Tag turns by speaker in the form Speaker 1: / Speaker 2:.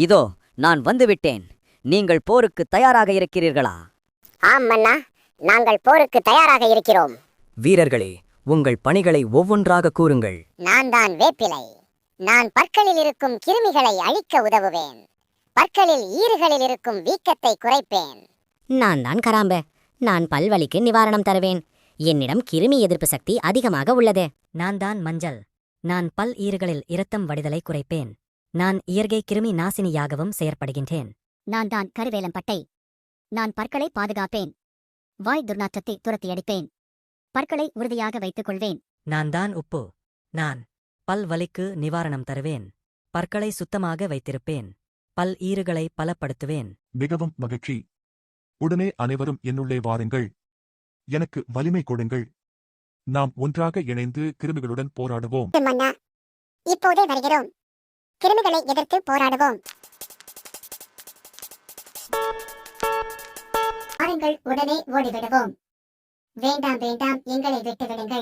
Speaker 1: இதோ நான் வந்துவிட்டேன். நீங்கள் போருக்கு தயாராக இருக்கிறீர்களா?
Speaker 2: ஆம் மன்னா, நாங்கள் போருக்கு தயாராக இருக்கிறோம்.
Speaker 3: வீரர்களே, உங்கள் பணிகளை ஒவ்வொன்றாக கூறுங்கள்.
Speaker 2: நான் தான் வேப்பிலை. நான் பற்களில் இருக்கும் கிருமிகளை அழிக்க உதவுவேன். பற்களில் ஈறுகளில் இருக்கும் வீக்கத்தை குறைப்பேன்.
Speaker 4: நான் தான் கராம்பு. நான் பல்வலிக்கு நிவாரணம் தருவேன். என்னிடம் கிருமி எதிர்ப்பு சக்தி அதிகமாக உள்ளது.
Speaker 5: நான் தான் மஞ்சள். நான் பல் ஈறுகளில் இரத்தம் வடிதலை குறைப்பேன். நான் இயற்கை கிருமி நாசினியாகவும் செயற்படுகின்றேன்.
Speaker 6: நான் தான் கருவேலம் பட்டை. நான் பற்களை பாதுகாப்பேன். வாய் துர்நாற்றத்தை துரத்தியடிப்பேன். பற்களை உறுதியாக வைத்துக் கொள்வேன்.
Speaker 5: நான் தான் உப்பு. நான் பல் வலிக்கு நிவாரணம் தருவேன். பற்களை சுத்தமாக வைத்திருப்பேன். பல் ஈறுகளை பலப்படுத்துவேன்.
Speaker 7: மிகவும் மகிழ்ச்சி. உடனே அனைவரும் என்னுள்ளே வாருங்கள். எனக்கு வலிமை கொடுங்கள். நாம் ஒன்றாக இணைந்து கிருமிகளுடன் போராடுவோம்.
Speaker 2: மன்னா, இப்போதே வருகிறோம். கிருமிகளை எதிர்த்து போராடுவோம். வாருங்கள், உடனே ஓடிவிடுவோம். வேண்டாம் வேண்டாம், எங்களை விட்டுவிடுங்கள்.